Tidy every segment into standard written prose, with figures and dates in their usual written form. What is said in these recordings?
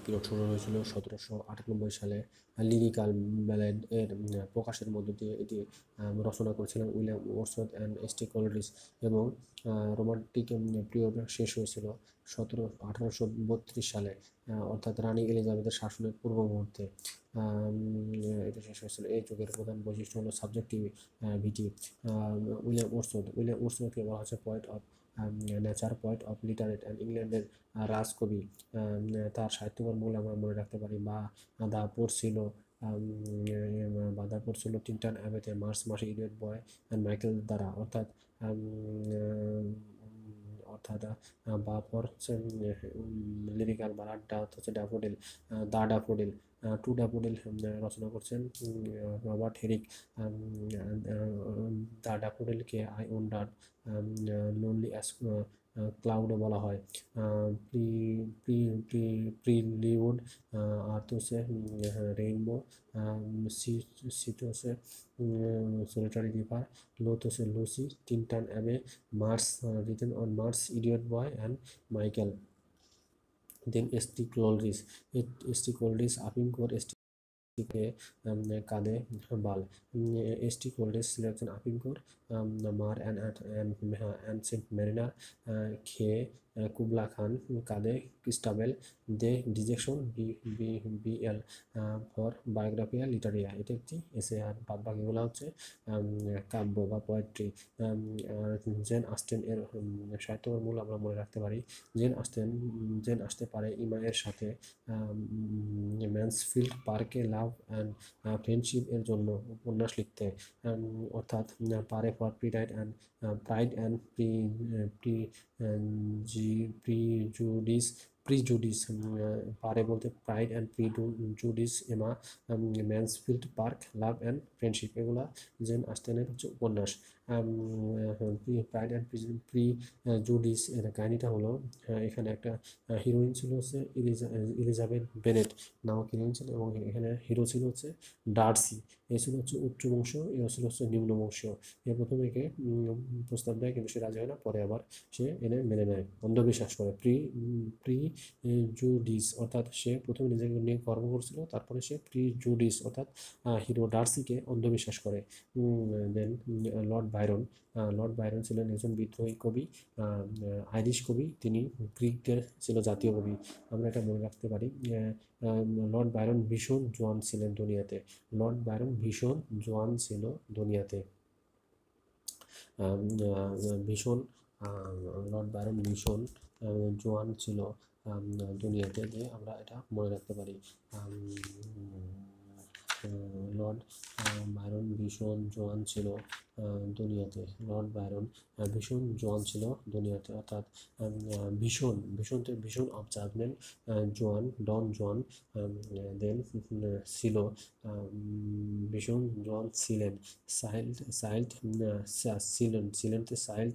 Period শুরু হয়েছিল 1798 সালে লিরিক্যাল ব্যালেড এর প্রকাশের মধ্য দিয়ে এটি রচনা করেছিলেন William Wordsworth and S T. Coleridge এবং রোমান্টিক পিরিয়ড শেষ হয়েছিল 1832 সালে, অর্থাৎ রানী এলিজাবেথের শাসনের পূর্ব মুহূর্তে এটা শেষ হয়েছিল। এই যুগের প্রধান বৈশিষ্ট্য হলো সাবজেক্টিভিটি। উইলিয়াম ওয়ার্ডসওয়ার্থকে বলা হচ্ছে poet of nature, poet of literate and ইংল্যান্ডের রাজকবি। তার সাহিত্যকর্ম বলে আমরা মনে রাখতে পারি বাধা পড়ছিল টিনটন অ্যাবেতে, মার্চ মাসে ইডিয়ট বয় অ্যান্ড মাইকেল দ্বারা, অর্থাৎ হচ্ছে লিরিক্যাল বালাডটা হচ্ছে daffodil, the daffodil, to daffodil রচনা করছেন রবার্ট হেরিক। দ্য ড্যাফোডিলকে আই ওয়ান্ডার লোনলি অ্যাজ ক্লাউডও বলা হয়। প্রিলিউড আর্থ হচ্ছে রেইনবো, সিট হচ্ছে সলিটারি রিভার, লোথ হচ্ছে Lucy, Tintern Abbey, Mars written on Mars, idiot boy and Michael. Then এস.টি. কলরিজ আফিংখোর, কে কাঁধে বাল। এস.টি. কলরিজ ছিল একজন আফিংখোর, মার অ্যানসেন্ট মেরিনার, খেয়ে কুবলা খান, কাঁধে Christabel, they dejection BL for বায়োগ্রাফিয়া লিটারিয়া। এটা একটি এসে, আর বাদ বাকিগুলো হচ্ছে কাব্য বা পোয়েট্রি। জেন অস্টেন এর সাহিত্যকর্মগুলো আমরা মনে রাখতে পারি। জেন আসতে পারে ইমায়ের সাথে ম্যান্সফিল্ড পার্কে লাভ অ্যান্ড ফ্রেন্ডশিপ এর জন্য উপন্যাস লিখতে, অর্থাৎ পারে ফর প্রাইড অ্যান্ড প্রিজুডিস, পারে বলতে pride and prejudice, Emma Mansfield park, love and friendship, এগুলা জেন অস্টেনের হচ্ছে উপন্যাস। প্রাইড অ্যান্ড প্রিজুডিস এর কাহিনীটা হলো, এখানে একটা হিরোইন ছিল হচ্ছে এলিজাবেথ বেনেট নামক হিরোইন ছিল, এবং এখানে হিরো ছিল হচ্ছে ডার্সি। এ ছিল হচ্ছে উচ্চ বংশ, এ ছিল হচ্ছে নিম্ন বংশ। এ প্রথমে একে প্রস্তাব দেয়, কিন্তু সে রাজি হয় না, পরে আবার সে এনে মেনে নেয়, অন্ধবিশ্বাস করে। প্রিজুডিস অর্থাৎ সে প্রথমে নিজেকে নিয়ে গর্ব করছিল, তারপরে সে প্রিজুডিস অর্থাৎ হিরো ডার্সিকে অন্ধবিশ্বাস করে। দেন লর্ড বাইরন ছিলেন একজন বিদ্রোহী কবি, আইরিশ কবি, তিনি গ্রিকদের ছিল জাতীয় কবি। আমরা এটা মনে রাখতে পারি। লর্ড বাইরন ভীষণ জোয়ান ছিলেন দুনিয়াতে। লর্ড বাইরন ভীষণ জোয়ান ছিল দুনিয়াতে। লর্ড বাইরন ভীষণ জোয়ান ছিল দুনিয়াতে, যে আমরা এটা মনে রাখতে পারি। লর্ড বাইরন ভীষণ জোয়ান ছিল দুনিয়াতে। লর্ড বাইরন ভীষণ জোয়ান ছিল দুনিয়াতে, অর্থাৎ ভীষণ অফ জাজমেন্ট, জোয়ান, ডন জোয়ান, দেন ছিল ভীষণ জোয়ান ছিলেন। চাইল্ড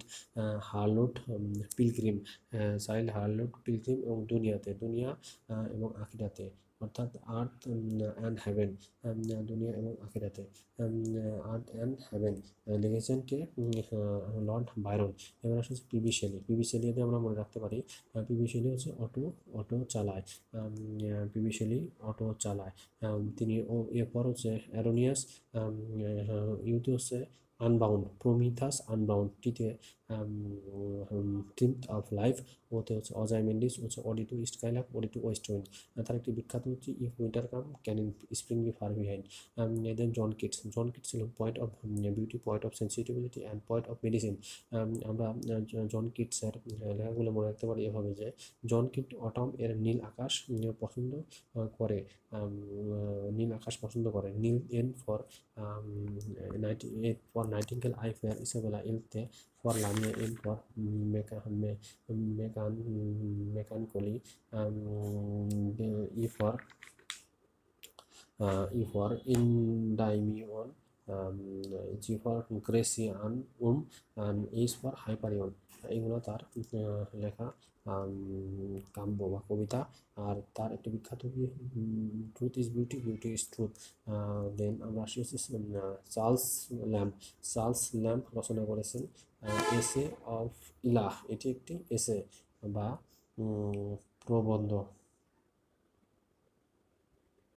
হার্লোড পিলগ্রিম, এবং দুনিয়া এবং আখিরাতে, অর্থাৎ আর্থ অ্যান্ড হেভেন, দুনিয়া এবং আখিরাতে। আর্থ অ্যান্ড হেভেন লিখেছেন কে? Lord Byron. এবার আসছে পিবি শেলিতে আমরা মনে রাখতে পারি। পিবি শেলি হচ্ছে অটো চালায়। পিবি শেলি অটো চালায়। তিনি এরপর হচ্ছে অ্যারোনিয়াস, ইউতে হচ্ছে আনবাউন্ড, প্রমিথাস আনবাউন্ড, টিতে ট্রিমথ অফ লাইফ, ওতে হচ্ছে অজয় মেন্ডিস হচ্ছে ode to skylark, ode to west wind. তার একটি বিখ্যাত হচ্ছে if winter come can spring be far behind. Then John Keats ছিল poet of beauty, poet of sensitivity and poet of medicine. আমরা জন কিটসের লেখাগুলো মনে রাখতে পারি এভাবে যে, জন কিট অটম এর নীল আকাশ পছন্দ করে, নীল N for nightingale, I for Isabella ইলতে for Lamia, N for melancholy, E for Endymion, G for Grecian, H for Hyperion. এগুলো তার লেখা কাব্য বা কবিতা। আর তার একটি বিখ্যাত truth is beauty, beauty is truth. Then আমরা আসি হচ্ছে চার্লস ল্যাম্প রচনা করেছেন এসে অফ ইলাহ। এটি একটি এসে বা প্রবন্ধ।